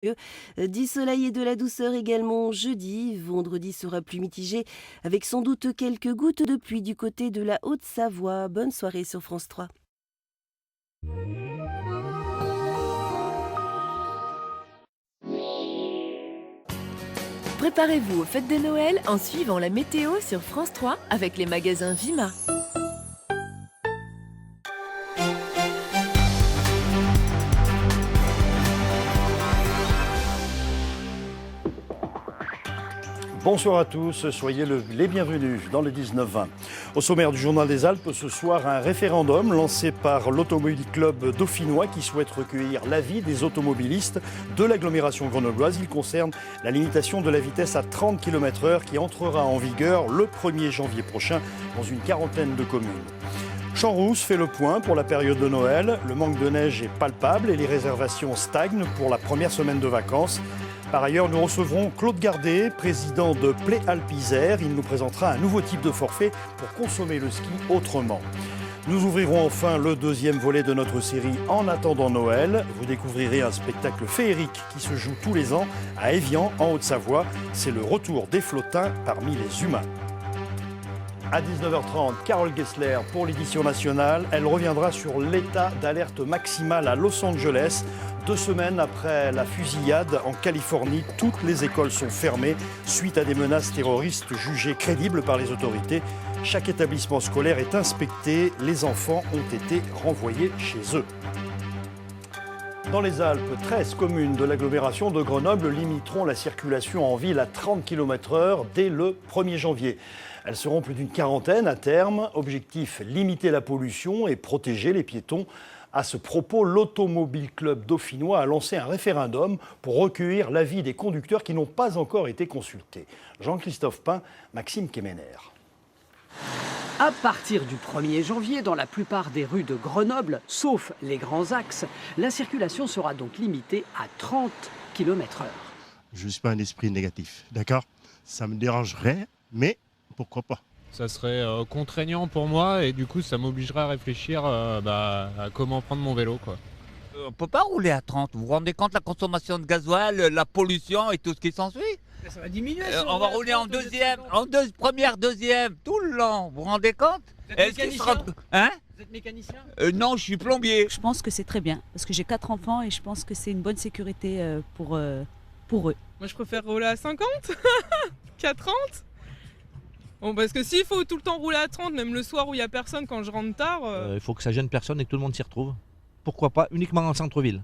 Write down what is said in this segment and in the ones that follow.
Du soleil et de la douceur également jeudi. Vendredi sera plus mitigé avec sans doute quelques gouttes de pluie du côté de la Haute-Savoie. Bonne soirée sur France 3. Préparez-vous aux fêtes de Noël en suivant la météo sur France 3 avec les magasins Vima. Bonsoir à tous, soyez les bienvenus dans le 19-20. Au sommaire du Journal des Alpes, ce soir, un référendum lancé par l'Automobile Club dauphinois qui souhaite recueillir l'avis des automobilistes de l'agglomération grenobloise. Il concerne la limitation de la vitesse à 30 km/h qui entrera en vigueur le 1er janvier prochain dans une quarantaine de communes. Champs-Rousse fait le point pour la période de Noël. Le manque de neige est palpable et les réservations stagnent pour la première semaine de vacances. Par ailleurs, nous recevrons Claude Gardet, président de Play Alpes Isère. Il nous présentera un nouveau type de forfait pour consommer le ski autrement. Nous ouvrirons enfin le deuxième volet de notre série En attendant Noël. Vous découvrirez un spectacle féerique qui se joue tous les ans à Évian, en Haute-Savoie. C'est le retour des flottins parmi les humains. À 19h30, Carole Gessler pour l'édition nationale. Elle reviendra sur l'état d'alerte maximale à Los Angeles. 2 semaines après la fusillade en Californie, toutes les écoles sont fermées suite à des menaces terroristes jugées crédibles par les autorités. Chaque établissement scolaire est inspecté. Les enfants ont été renvoyés chez eux. Dans les Alpes, 13 communes de l'agglomération de Grenoble limiteront la circulation en ville à 30 km/h dès le 1er janvier. Elles seront plus d'une quarantaine à terme. Objectif, limiter la pollution et protéger les piétons. À ce propos, l'Automobile Club dauphinois a lancé un référendum pour recueillir l'avis des conducteurs qui n'ont pas encore été consultés. Jean-Christophe Pain, Maxime Kemener. À partir du 1er janvier, dans la plupart des rues de Grenoble, sauf les grands axes, la circulation sera donc limitée à 30 km/h. Je ne suis pas un esprit négatif, d'accord? Ça me dérangerait, mais pourquoi pas? Ça serait contraignant pour moi et du coup ça m'obligerait à réfléchir à comment prendre mon vélo, quoi. On ne peut pas rouler à 30. Vous vous rendez compte de la consommation de gasoil, la pollution et tout ce qui s'ensuit? Ça va diminuer. On va rouler en deuxième, première, deuxième, tout le long. Vous vous rendez compte? Vous êtes mécanicien? Hein? Vous êtes mécanicien? Non, je suis plombier. Je pense que c'est très bien, parce que j'ai 4 enfants et je pense que c'est une bonne sécurité pour eux. Moi je préfère rouler à 50 qu'à 30. Bon, parce que s'il faut tout le temps rouler à 30, même le soir où il n'y a personne quand je rentre tard... Il faut que ça gêne personne et que tout le monde s'y retrouve. Pourquoi pas uniquement en centre-ville?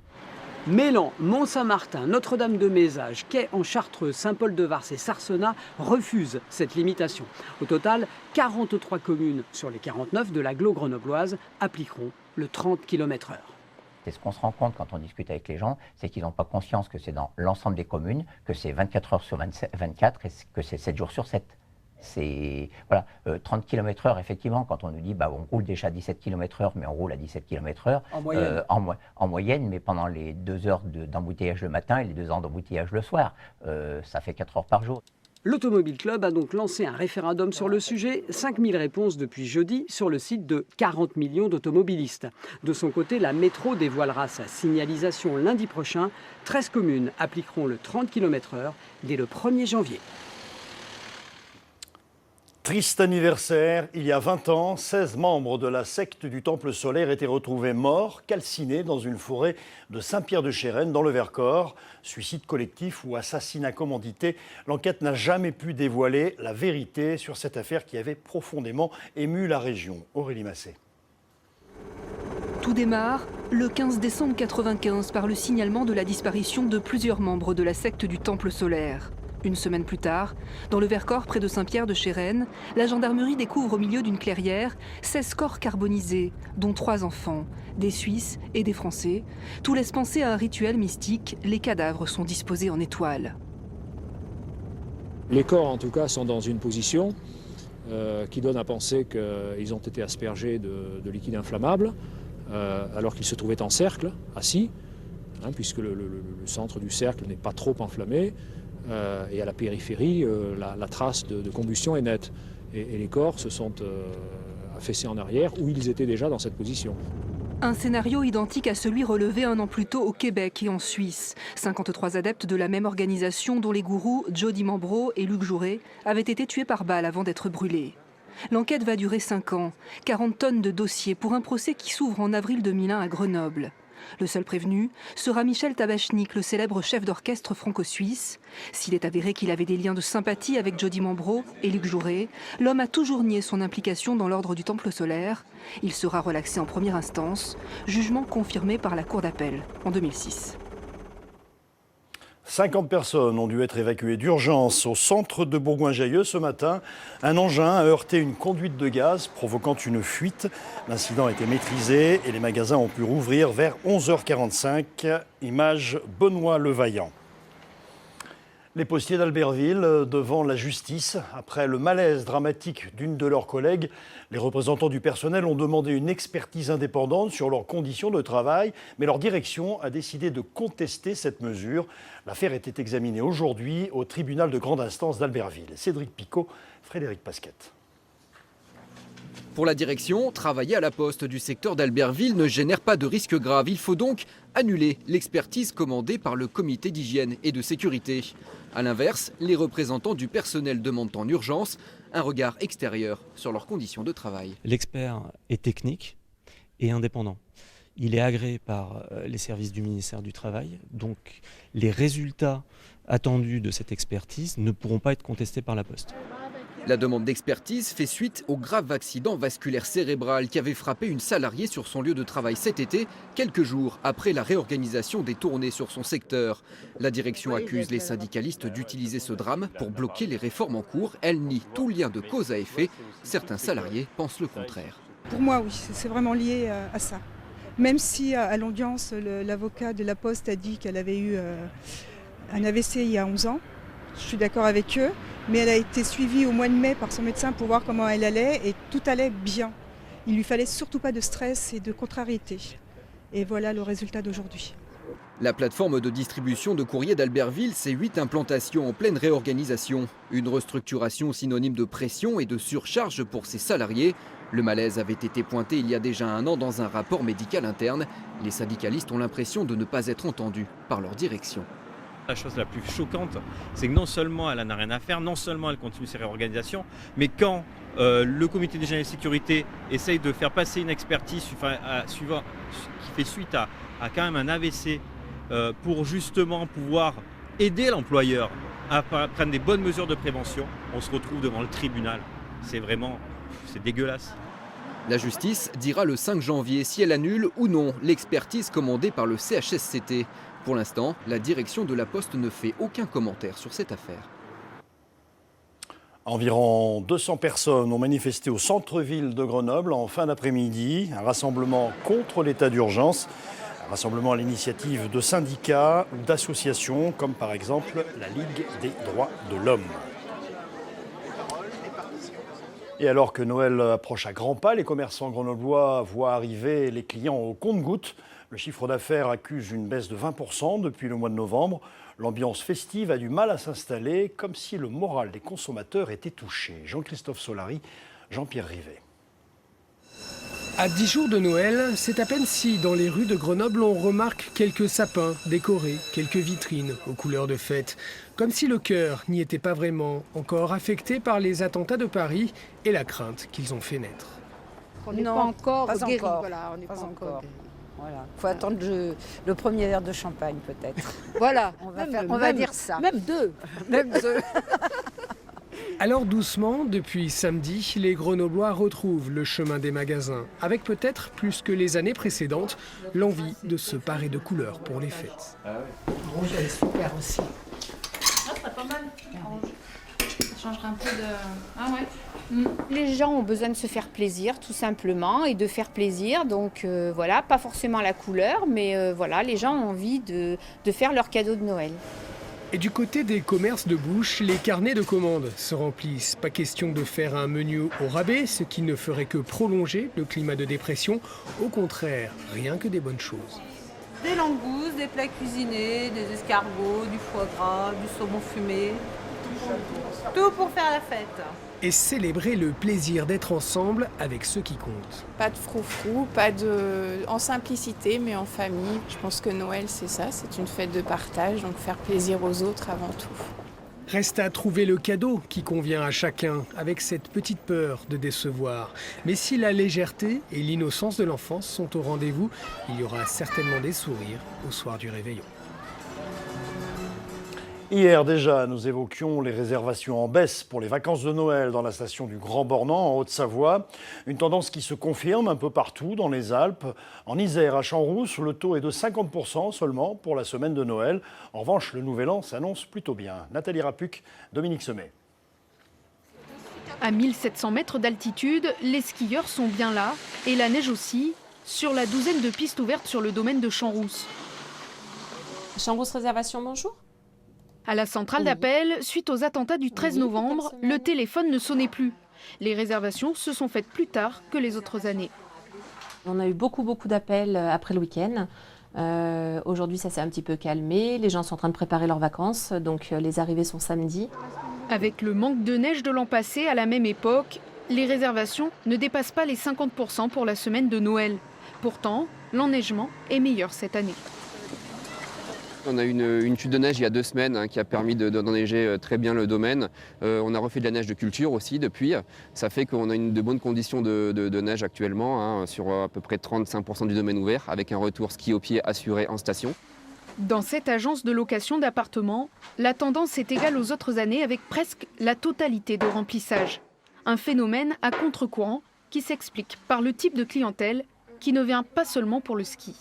Mélan, Mont-Saint-Martin, Notre-Dame-de-Mézage, Quai en Chartreuse, Saint-Paul-de-Vars et Sarcenat refusent cette limitation. Au total, 43 communes sur les 49 de l'agglo grenobloise appliqueront le 30 km/h. Et ce qu'on se rend compte quand on discute avec les gens, c'est qu'ils n'ont pas conscience que c'est dans l'ensemble des communes, que c'est 24 heures sur 24 et que c'est 7 jours sur 7. C'est voilà, 30 km/h, effectivement, quand on nous dit on roule déjà à 17 km/h, mais on roule à 17 km/h En moyenne. En moyenne, mais pendant les 2 heures d'embouteillage le matin et les 2 heures d'embouteillage le soir, ça fait 4 heures par jour. L'Automobile Club a donc lancé un référendum sur le sujet, 5000 réponses depuis jeudi sur le site de 40 millions d'automobilistes. De son côté, la métro dévoilera sa signalisation lundi prochain. 13 communes appliqueront le 30 km/h dès le 1er janvier. Triste anniversaire, il y a 20 ans, 16 membres de la secte du Temple solaire étaient retrouvés morts, calcinés dans une forêt de Saint-Pierre-de-Chérennes dans le Vercors. Suicide collectif ou assassinat commandité, l'enquête n'a jamais pu dévoiler la vérité sur cette affaire qui avait profondément ému la région. Aurélie Massé. Tout démarre le 15 décembre 1995 par le signalement de la disparition de plusieurs membres de la secte du Temple solaire. Une semaine plus tard, dans le Vercors, près de Saint-Pierre-de-Chérennes, la gendarmerie découvre au milieu d'une clairière 16 corps carbonisés, dont 3 enfants, des Suisses et des Français. Tout laisse penser à un rituel mystique. Les cadavres sont disposés en étoiles. Les corps, en tout cas, sont dans une position qui donne à penser qu'ils ont été aspergés de liquide inflammable, alors qu'ils se trouvaient en cercle, assis, puisque le centre du cercle n'est pas trop enflammé. Et à la périphérie, la trace de combustion est nette. Et les corps se sont affaissés en arrière, où ils étaient déjà dans cette position. Un scénario identique à celui relevé un an plus tôt au Québec et en Suisse. 53 adeptes de la même organisation dont les gourous Jody Mambro et Luc Jouret avaient été tués par balle avant d'être brûlés. L'enquête va durer 5 ans, 40 tonnes de dossiers pour un procès qui s'ouvre en avril 2001 à Grenoble. Le seul prévenu sera Michel Tabachnik, le célèbre chef d'orchestre franco-suisse. S'il est avéré qu'il avait des liens de sympathie avec Jody Mambro et Luc Jouret, l'homme a toujours nié son implication dans l'ordre du Temple solaire. Il sera relaxé en première instance, jugement confirmé par la Cour d'appel en 2006. 50 personnes ont dû être évacuées d'urgence au centre de Bourgoin-Jallieu ce matin. Un engin a heurté une conduite de gaz, provoquant une fuite. L'incident a été maîtrisé et les magasins ont pu rouvrir vers 11h45. Image Benoît Levaillant. Les postiers d'Albertville devant la justice. Après le malaise dramatique d'une de leurs collègues, les représentants du personnel ont demandé une expertise indépendante sur leurs conditions de travail, mais leur direction a décidé de contester cette mesure. L'affaire était examinée aujourd'hui au tribunal de grande instance d'Albertville. Cédric Picot, Frédéric Pasquette. Pour la direction, travailler à la poste du secteur d'Albertville ne génère pas de risque grave. Il faut donc annuler l'expertise commandée par le comité d'hygiène et de sécurité. A l'inverse, les représentants du personnel demandent en urgence un regard extérieur sur leurs conditions de travail. L'expert est technique et indépendant. Il est agréé par les services du ministère du Travail, donc les résultats attendus de cette expertise ne pourront pas être contestés par la Poste. La demande d'expertise fait suite au grave accident vasculaire cérébral qui avait frappé une salariée sur son lieu de travail cet été, quelques jours après la réorganisation des tournées sur son secteur. La direction accuse les syndicalistes d'utiliser ce drame pour bloquer les réformes en cours. Elle nie tout lien de cause à effet. Certains salariés pensent le contraire. Pour moi, oui, c'est vraiment lié à ça. Même si à l'audience, l'avocat de la Poste a dit qu'elle avait eu un AVC il y a 11 ans. Je suis d'accord avec eux, mais elle a été suivie au mois de mai par son médecin pour voir comment elle allait et tout allait bien. Il lui fallait surtout pas de stress et de contrariété. Et voilà le résultat d'aujourd'hui. La plateforme de distribution de courrier d'Albertville, c'est 8 implantations en pleine réorganisation. Une restructuration synonyme de pression et de surcharge pour ses salariés. Le malaise avait été pointé il y a déjà 1 an dans un rapport médical interne. Les syndicalistes ont l'impression de ne pas être entendus par leur direction. La chose la plus choquante, c'est que non seulement elle n'a rien à faire, non seulement elle continue ses réorganisations, mais quand le comité d'hygiène et de sécurité essaye de faire passer une expertise qui fait suite à quand même un AVC pour justement pouvoir aider l'employeur à prendre des bonnes mesures de prévention, on se retrouve devant le tribunal. C'est dégueulasse. La justice dira le 5 janvier si elle annule ou non l'expertise commandée par le CHSCT. Pour l'instant, la direction de la Poste ne fait aucun commentaire sur cette affaire. Environ 200 personnes ont manifesté au centre-ville de Grenoble en fin d'après-midi. Un rassemblement contre l'état d'urgence. Un rassemblement à l'initiative de syndicats ou d'associations, comme par exemple la Ligue des droits de l'homme. Et alors que Noël approche à grands pas, les commerçants grenoblois voient arriver les clients au compte-gouttes. Le chiffre d'affaires accuse une baisse de 20% depuis le mois de novembre. L'ambiance festive a du mal à s'installer, comme si le moral des consommateurs était touché. Jean-Christophe Solari, Jean-Pierre Rivet. À 10 jours de Noël, c'est à peine si dans les rues de Grenoble on remarque quelques sapins décorés, quelques vitrines aux couleurs de fête. Comme si le cœur n'y était pas vraiment, encore affecté par les attentats de Paris et la crainte qu'ils ont fait naître. On n'est pas encore guéri. Voilà, on n'est pas encore guéri. Voilà. Faut attendre le premier verre de champagne peut-être. Voilà, on va dire ça. Même deux. Même deux. Alors doucement, depuis samedi, les Grenoblois retrouvent le chemin des magasins, avec peut-être plus que les années précédentes, l'envie de se parer de couleurs pour les fêtes. Rouge, elle est super aussi. Ah, c'est pas mal. Ça changerait un peu de... Ah ouais. Les gens ont besoin de se faire plaisir, tout simplement, et de faire plaisir. Donc voilà, pas forcément la couleur, mais voilà, les gens ont envie de faire leur cadeau de Noël. Et du côté des commerces de bouche, les carnets de commandes se remplissent. Pas question de faire un menu au rabais, ce qui ne ferait que prolonger le climat de dépression. Au contraire, rien que des bonnes choses. Des langoustes, des plats cuisinés, des escargots, du foie gras, du saumon fumé. Tout pour faire la fête. et célébrer le plaisir d'être ensemble avec ceux qui comptent. Pas de froufrou, en simplicité, mais en famille. Je pense que Noël, c'est ça, c'est une fête de partage, donc faire plaisir aux autres avant tout. Reste à trouver le cadeau qui convient à chacun, avec cette petite peur de décevoir. Mais si la légèreté et l'innocence de l'enfance sont au rendez-vous, il y aura certainement des sourires au soir du réveillon. Hier déjà, nous évoquions les réservations en baisse pour les vacances de Noël dans la station du Grand Bornand en Haute-Savoie. Une tendance qui se confirme un peu partout dans les Alpes. En Isère, à Champs-Rousse, le taux est de 50% seulement pour la semaine de Noël. En revanche, le Nouvel An s'annonce plutôt bien. Nathalie Rapuc, Dominique Semet. À 1700 mètres d'altitude, les skieurs sont bien là, et la neige aussi, sur la douzaine de pistes ouvertes sur le domaine de Champs-Rousse. Champs-Rousse Réservation, bonjour. À la centrale d'appel, suite aux attentats du 13 novembre, le téléphone ne sonnait plus. Les réservations se sont faites plus tard que les autres années. On a eu beaucoup d'appels après le week-end. Aujourd'hui, ça s'est un petit peu calmé. Les gens sont en train de préparer leurs vacances, donc les arrivées sont samedi. Avec le manque de neige de l'an passé à la même époque, les réservations ne dépassent pas les 50% pour la semaine de Noël. Pourtant, l'enneigement est meilleur cette année. On a eu une chute de neige il y a 2 semaines qui a permis d'enneiger très bien le domaine. On a refait de la neige de culture aussi depuis. Ça fait qu'on a de bonnes conditions de neige actuellement, sur à peu près 35% du domaine ouvert, avec un retour ski au pied assuré en station. Dans cette agence de location d'appartements, la tendance est égale aux autres années avec presque la totalité de remplissage. Un phénomène à contre-courant qui s'explique par le type de clientèle qui ne vient pas seulement pour le ski.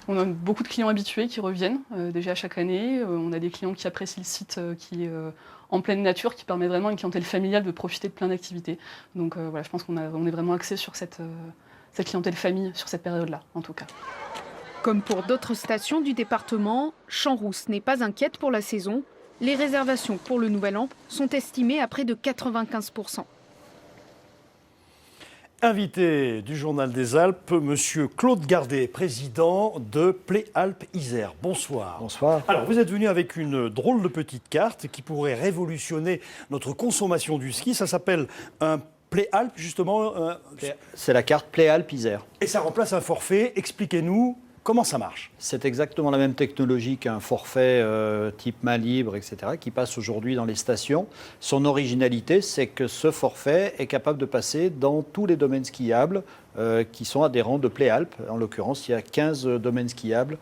On a beaucoup de clients habitués qui reviennent déjà chaque année. On a des clients qui apprécient le site qui est en pleine nature, qui permet vraiment à une clientèle familiale de profiter de plein d'activités. Donc voilà, je pense qu'on est vraiment axé sur cette clientèle famille sur cette période-là, en tout cas. Comme pour d'autres stations du département, Champs-Rousse n'est pas inquiète pour la saison. Les réservations pour le Nouvel An sont estimées à près de 95%. Invité du Journal des Alpes, Monsieur Claude Gardet, président de Pléalpes Isère. Bonsoir. Bonsoir. Alors, vous êtes venu avec une drôle de petite carte qui pourrait révolutionner notre consommation du ski. Ça s'appelle un Pléalpes, justement. C'est la carte Pléalpes Isère. Et ça remplace un forfait. Expliquez-nous comment ça marche. C'est exactement la même technologie qu'un forfait type main libre, etc., qui passe aujourd'hui dans les stations. Son originalité, c'est que ce forfait est capable de passer dans tous les domaines skiables qui sont adhérents de Pléalpes. En l'occurrence, il y a 15 domaines skiables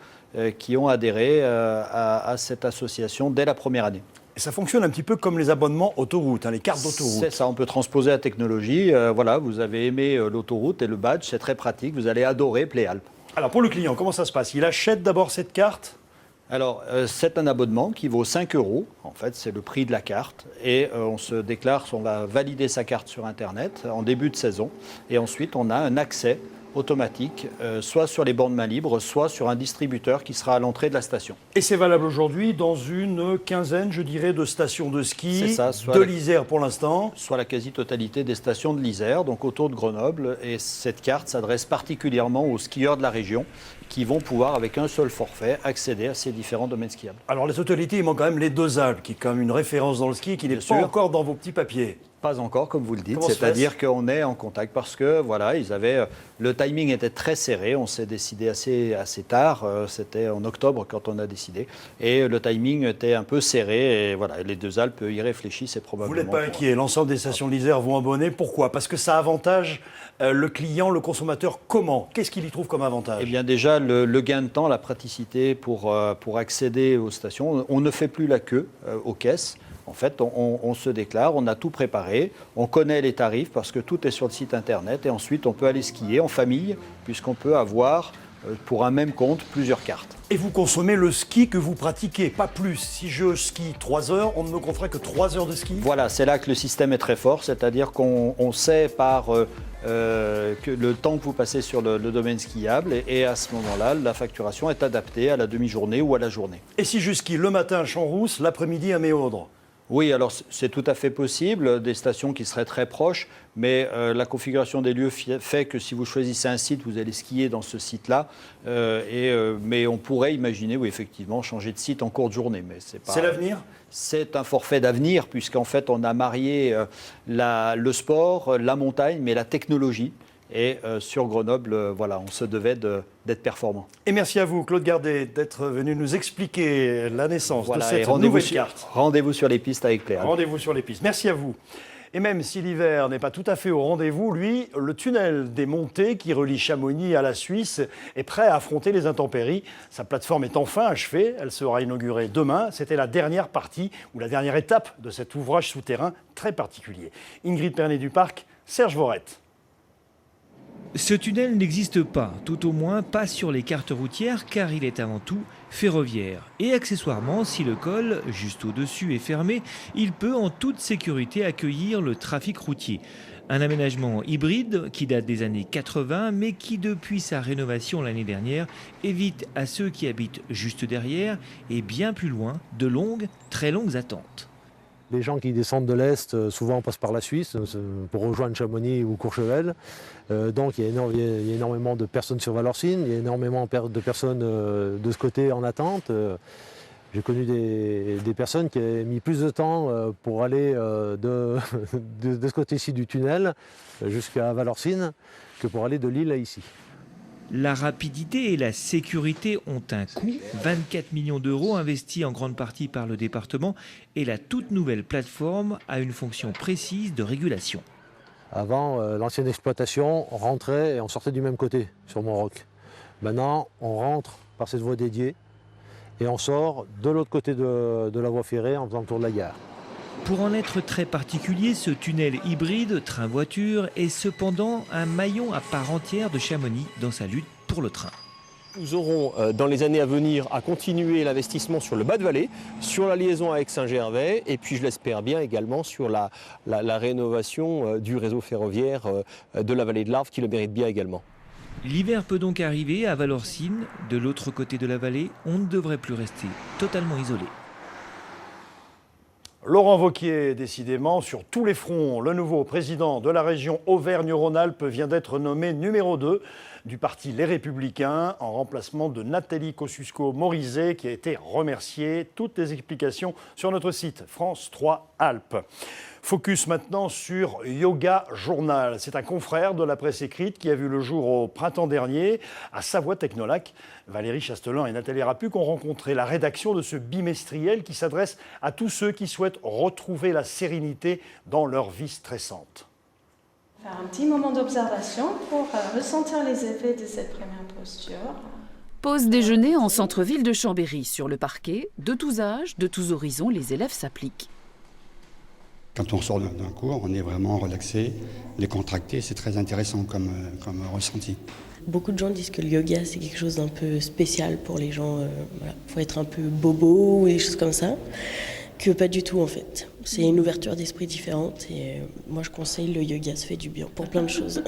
qui ont adhéré à cette association dès la première année. Et ça fonctionne un petit peu comme les abonnements autoroute, les cartes d'autoroute. C'est ça, on peut transposer la technologie. Voilà, vous avez aimé l'autoroute et le badge, c'est très pratique. Vous allez adorer Pléalpes. Alors pour le client, comment ça se passe? Il achète d'abord cette carte? Alors c'est un abonnement qui vaut 5 €. En fait, c'est le prix de la carte. Et on se déclare, on va valider sa carte sur Internet en début de saison. Et ensuite, on a un accès automatique, soit sur les bornes main libre, soit sur un distributeur qui sera à l'entrée de la station. Et c'est valable aujourd'hui dans une quinzaine, je dirais, de stations de ski, soit de l'Isère pour l'instant. Soit la quasi-totalité des stations de l'Isère, donc autour de Grenoble. Et cette carte s'adresse particulièrement aux skieurs de la région qui vont pouvoir, avec un seul forfait, accéder à ces différents domaines skiables. Alors les totalités, il manque quand même les Deux Alpes, qui est quand même une référence dans le ski, qui n'est pas encore dans vos petits papiers. Pas encore, comme vous le dites, c'est-à-dire qu'on est en contact parce que voilà, le timing était très serré, on s'est décidé assez tard, c'était en octobre quand on a décidé, et le timing était un peu serré, et voilà, les Deux Alpes y réfléchissent et probablement... Vous n'êtes pas inquiet, l'ensemble des stations de l'Isère vont abonner, pourquoi? Parce que ça avantage le client, le consommateur, comment? Qu'est-ce qu'il y trouve comme avantage? Eh bien déjà, le gain de temps, la praticité pour accéder aux stations, on ne fait plus la queue aux caisses. En fait, on se déclare, on a tout préparé, on connaît les tarifs parce que tout est sur le site internet et ensuite on peut aller skier en famille puisqu'on peut avoir pour un même compte plusieurs cartes. Et vous consommez le ski que vous pratiquez, pas plus. Si je skie 3 heures, on ne me comptera que 3 heures de ski. Voilà, c'est là que le système est très fort, c'est-à-dire qu'on sait par que le temps que vous passez sur le domaine skiable et à ce moment-là, la facturation est adaptée à la demi-journée ou à la journée. Et si je skie le matin à Champs-Rousse, l'après-midi à Méaudre? Oui, alors c'est tout à fait possible, des stations qui seraient très proches, mais la configuration des lieux fait que si vous choisissez un site, vous allez skier dans ce site-là. Mais on pourrait imaginer, oui, effectivement, changer de site en cours de journée. Mais c'est l'avenir ? C'est un forfait d'avenir, puisqu'en fait, on a marié le sport, la montagne, mais la technologie. Et sur Grenoble, voilà, on se devait d'être performant. Et merci à vous, Claude Gardet, d'être venu nous expliquer la naissance de cette nouvelle carte. Rendez-vous sur les pistes avec Claire. Rendez-vous sur les pistes. Merci à vous. Et même si l'hiver n'est pas tout à fait au rendez-vous, lui, le tunnel des Montées qui relie Chamonix à la Suisse est prêt à affronter les intempéries. Sa plateforme est enfin achevée. Elle sera inaugurée demain. C'était la dernière partie ou la dernière étape de cet ouvrage souterrain très particulier. Ingrid Pernet-Duparc, Serge Vorette. Ce tunnel n'existe pas, tout au moins pas sur les cartes routières, car il est avant tout ferroviaire. Et accessoirement, si le col, juste au-dessus, est fermé, il peut en toute sécurité accueillir le trafic routier. Un aménagement hybride qui date des années 80, mais qui depuis sa rénovation l'année dernière, évite à ceux qui habitent juste derrière et bien plus loin de longues, très longues attentes. Les gens qui descendent de l'Est, souvent passent par la Suisse pour rejoindre Chamonix ou Courchevel. Donc il y a énormément de personnes sur Valorcine, il y a énormément de personnes de ce côté en attente. J'ai connu des personnes qui avaient mis plus de temps pour aller de ce côté-ci du tunnel jusqu'à Valorcine que pour aller de Lille à ici. La rapidité et la sécurité ont un coût, 24 millions d'euros investis en grande partie par le département, et la toute nouvelle plateforme a une fonction précise de régulation. Avant, l'ancienne exploitation, on rentrait et on sortait du même côté sur Montroc. Maintenant, on rentre par cette voie dédiée et on sort de l'autre côté de la voie ferrée en faisant le tour de la gare. Pour en être très particulier, ce tunnel hybride train-voiture est cependant un maillon à part entière de Chamonix dans sa lutte pour le train. Nous aurons dans les années à venir à continuer l'investissement sur le bas de vallée, sur la liaison avec Saint-Gervais et puis je l'espère bien également sur la rénovation du réseau ferroviaire de la vallée de l'Arve qui le mérite bien également. L'hiver peut donc arriver à Valorcine. De l'autre côté de la vallée, on ne devrait plus rester totalement isolé. Laurent Wauquiez, décidément, sur tous les fronts, le nouveau président de la région Auvergne-Rhône-Alpes vient d'être nommé numéro 2 du parti Les Républicains, en remplacement de Nathalie Kosciusko-Morizet, qui a été remerciée. Toutes les explications sur notre site France 3 Alpes. Focus maintenant sur Yoga Journal. C'est un confrère de la presse écrite qui a vu le jour au printemps dernier à Savoie-Technolac. Valérie Chastelain et Nathalie Rapuc ont rencontré la rédaction de ce bimestriel qui s'adresse à tous ceux qui souhaitent retrouver la sérénité dans leur vie stressante. Faire un petit moment d'observation pour ressentir les effets de cette première posture. Pause déjeuner en centre-ville de Chambéry. Sur le parquet, de tous âges, de tous horizons, les élèves s'appliquent. Quand on sort d'un cours, on est vraiment relaxé, décontracté, c'est très intéressant comme ressenti. Beaucoup de gens disent que le yoga c'est quelque chose d'un peu spécial pour les gens, faut être un peu bobo ou des choses comme ça, que pas du tout en fait. C'est une ouverture d'esprit différente et moi je conseille le yoga, ça fait du bien pour plein de choses.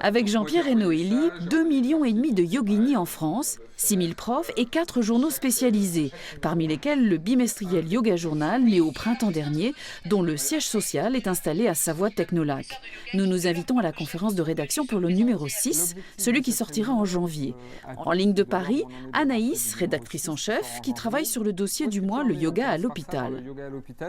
Avec Jean-Pierre et Noélie, 2,5 millions de yoginis en France, 6 000 profs et 4 journaux spécialisés, parmi lesquels le bimestriel Yoga Journal, né au printemps dernier, dont le siège social est installé à Savoie-Technolac. Nous nous invitons à la conférence de rédaction pour le numéro 6, celui qui sortira en janvier. En ligne de Paris, Anaïs, rédactrice en chef, qui travaille sur le dossier du mois Le yoga à l'hôpital.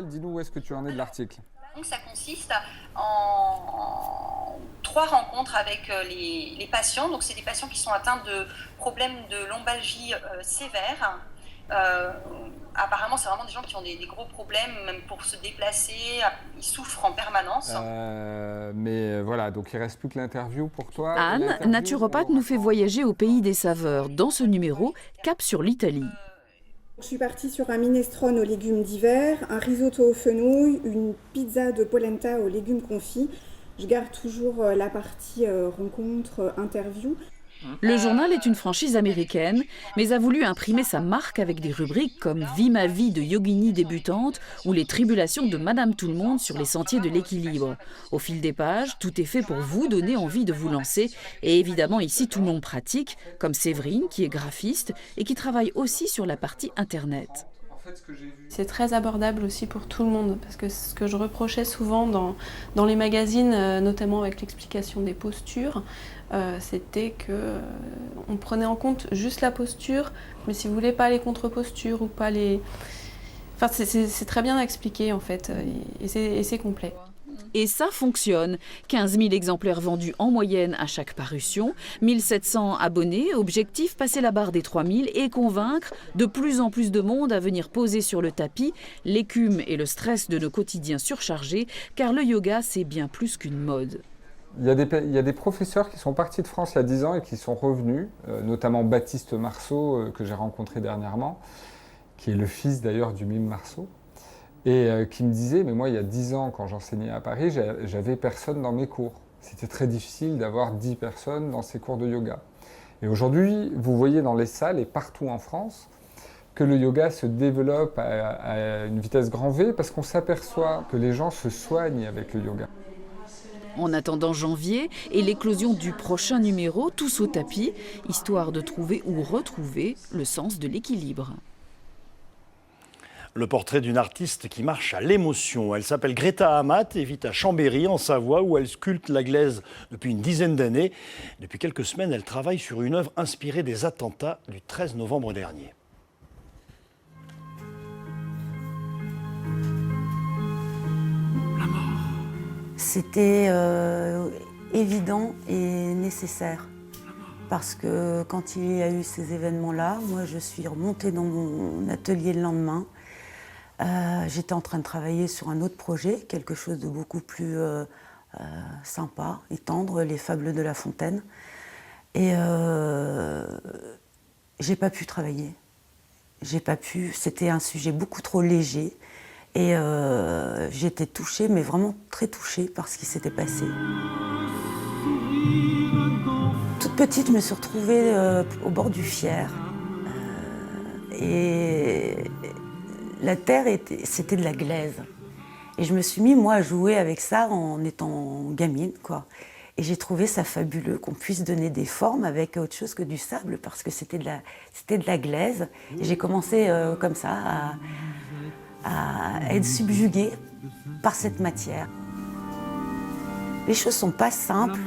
Dis-nous où est-ce que tu en es de l'article. Donc ça consiste en 3 rencontres avec les patients. Donc c'est des patients qui sont atteints de problèmes de lombalgie sévères. Apparemment, c'est vraiment des gens qui ont des gros problèmes, même pour se déplacer. Ils souffrent en permanence. Mais voilà, donc il ne reste plus que l'interview pour toi. Anne, naturopathe, nous fait voyager au pays des saveurs. Dans ce numéro, cap sur l'Italie. Je suis partie sur un minestrone aux légumes d'hiver, un risotto aux fenouil, une pizza de polenta aux légumes confits. Je garde toujours la partie rencontre, interview. Le journal est une franchise américaine, mais a voulu imprimer sa marque avec des rubriques comme « Vie ma vie » de yogini débutante ou les tribulations de Madame Tout-le-Monde sur les sentiers de l'équilibre. Au fil des pages, tout est fait pour vous donner envie de vous lancer. Et évidemment, ici, tout le monde pratique, comme Séverine, qui est graphiste et qui travaille aussi sur la partie Internet. C'est très abordable aussi pour tout le monde, parce que ce que je reprochais souvent dans les magazines, notamment avec l'explication des postures, c'était qu'on prenait en compte juste la posture, mais si vous voulez pas les contre-postures ou pas les... Enfin, c'est très bien expliqué en fait, et c'est complet. Et ça fonctionne. 15 000 exemplaires vendus en moyenne à chaque parution, 1700 abonnés, objectif passer la barre des 3000 et convaincre de plus en plus de monde à venir poser sur le tapis l'écume et le stress de nos quotidiens surchargés, car le yoga c'est bien plus qu'une mode. Il y a des professeurs qui sont partis de France il y a 10 ans et qui sont revenus, notamment Baptiste Marceau que j'ai rencontré dernièrement, qui est le fils d'ailleurs du mime Marceau. Et qui me disait, mais moi il y a 10 ans quand j'enseignais à Paris, j'avais personne dans mes cours. C'était très difficile d'avoir 10 personnes dans ces cours de yoga. Et aujourd'hui, vous voyez dans les salles et partout en France que le yoga se développe à une vitesse grand V parce qu'on s'aperçoit que les gens se soignent avec le yoga. En attendant janvier et l'éclosion du prochain numéro, tous au tapis, histoire de trouver ou retrouver le sens de l'équilibre. Le portrait d'une artiste qui marche à l'émotion. Elle s'appelle Greta Amat et vit à Chambéry, en Savoie, où elle sculpte la glaise depuis une dizaine d'années. Depuis quelques semaines, elle travaille sur une œuvre inspirée des attentats du 13 novembre dernier. C'était évident et nécessaire. Parce que quand il y a eu ces événements-là, moi je suis remontée dans mon atelier le lendemain. J'étais en train de travailler sur un autre projet, quelque chose de beaucoup plus sympa et tendre, les Fables de La Fontaine. Et j'ai pas pu travailler. J'ai pas pu, c'était un sujet beaucoup trop léger. Et j'étais touchée, mais vraiment très touchée par ce qui s'était passé. Toute petite, je me suis retrouvée au bord du Fier. Et la terre, c'était de la glaise. Et je me suis mis, moi, à jouer avec ça en étant gamine, quoi. Et j'ai trouvé ça fabuleux qu'on puisse donner des formes avec autre chose que du sable, parce que c'était de la glaise. Et j'ai commencé comme ça à être subjuguée par cette matière. Les choses ne sont pas simples.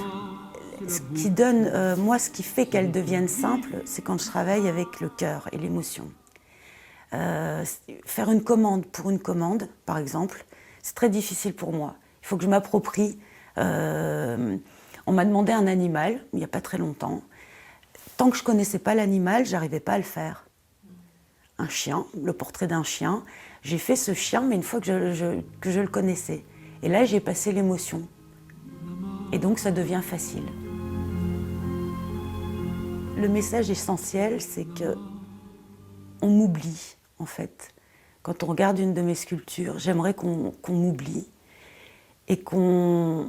Ce qui donne, moi, ce qui fait qu'elles deviennent simples, c'est quand je travaille avec le cœur et l'émotion. Faire une commande pour une commande, par exemple, c'est très difficile pour moi. Il faut que je m'approprie. On m'a demandé un animal, il n'y a pas très longtemps. Tant que je ne connaissais pas l'animal, je n'arrivais pas à le faire. Un chien, le portrait d'un chien. J'ai fait ce chien, mais une fois que je le connaissais. Et là, j'ai passé l'émotion. Et donc, ça devient facile. Le message essentiel, c'est qu'on m'oublie, en fait. Quand on regarde une de mes sculptures, j'aimerais qu'on m'oublie et qu'on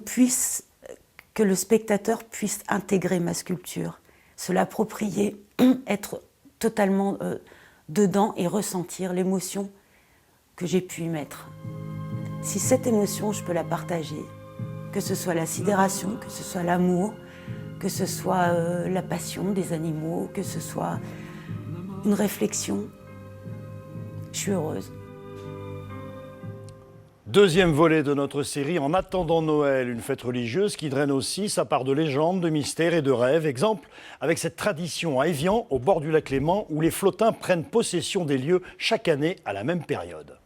puisse, que le spectateur puisse intégrer ma sculpture, se l'approprier, être totalement dedans et ressentir l'émotion que j'ai pu y mettre. Si cette émotion, je peux la partager, que ce soit la sidération, que ce soit l'amour, que ce soit la passion des animaux, que ce soit une réflexion, je suis heureuse. Deuxième volet de notre série, En attendant Noël, une fête religieuse qui draine aussi sa part de légendes, de mystères et de rêves. Exemple avec cette tradition à Évian, au bord du lac Léman, où les flottins prennent possession des lieux chaque année à la même période.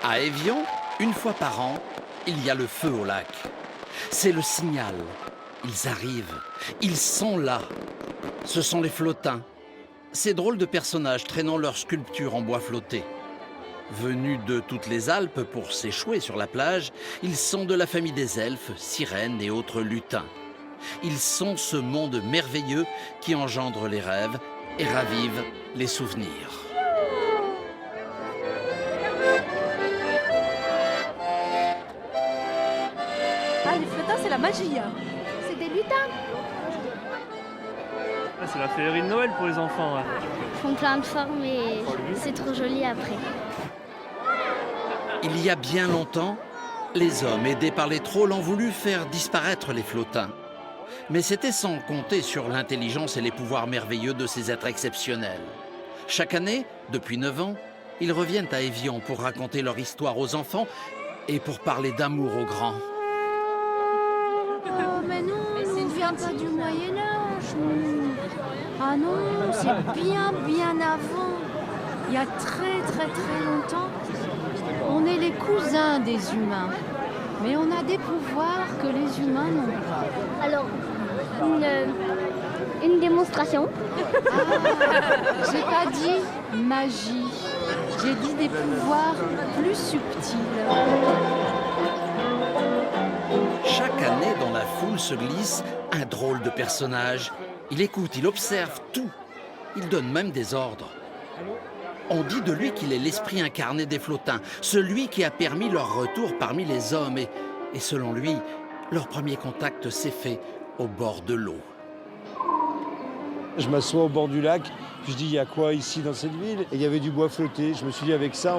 À Évian, une fois par an, il y a le feu au lac. C'est le signal. Ils arrivent. Ils sont là. Ce sont les flottins. Ces drôles de personnages traînant leurs sculptures en bois flotté. Venus de toutes les Alpes pour s'échouer sur la plage, ils sont de la famille des elfes, sirènes et autres lutins. Ils sont ce monde merveilleux qui engendre les rêves et ravive les souvenirs. Ah, les flottins, c'est la magie. Hein. C'est des lutins. C'est la féerie de Noël pour les enfants. Ouais. Ils font plein de formes et c'est trop joli après. Il y a bien longtemps, les hommes, aidés par les trolls, ont voulu faire disparaître les flottins. Mais c'était sans compter sur l'intelligence et les pouvoirs merveilleux de ces êtres exceptionnels. Chaque année, depuis 9 ans, ils reviennent à Évian pour raconter leur histoire aux enfants et pour parler d'amour aux grands. Oh, mais non, on ne vient pas du Moyen-Âge. Ah non, c'est bien avant. Il y a très longtemps, on est les cousins des humains. Mais on a des pouvoirs que les humains n'ont pas. Alors, une démonstration. Ah, j'ai pas dit magie. J'ai dit des pouvoirs plus subtils. Chaque année, dans la foule se glisse un drôle de personnage. Il écoute, il observe tout. Il donne même des ordres. On dit de lui qu'il est l'esprit incarné des flottins, celui qui a permis leur retour parmi les hommes. Et selon lui, leur premier contact s'est fait au bord de l'eau. Je m'assois au bord du lac, puis je dis il y a quoi ici dans cette ville? Et il y avait du bois flotté. Je me suis dit avec ça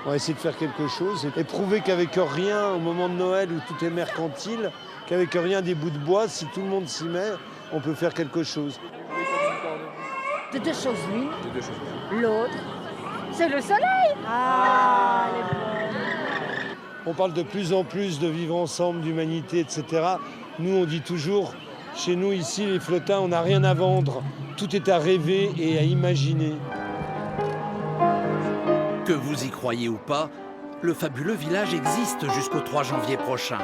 on va essayer de faire quelque chose et prouver qu'avec rien, au moment de Noël où tout est mercantile, qu'avec rien des bouts de bois, si tout le monde s'y met, on peut faire quelque chose. De deux choses l'une. L'autre, c'est le soleil. Ah, On parle de plus en plus de vivre ensemble, d'humanité, etc. Nous, on dit toujours, chez nous, ici, les flottins, on n'a rien à vendre. Tout est à rêver et à imaginer. Que vous y croyez ou pas, le fabuleux village existe jusqu'au 3 janvier prochain.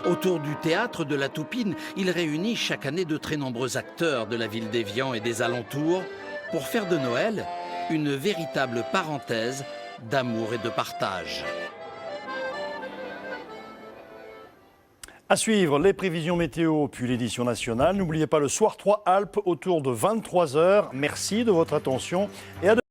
Autour du théâtre de la Toupine, il réunit chaque année de très nombreux acteurs de la ville d'Évian et des alentours pour faire de Noël une véritable parenthèse d'amour et de partage. À suivre, les prévisions météo, puis l'édition nationale. N'oubliez pas le Soir 3 Alpes autour de 23 h. Merci de votre attention et à demain.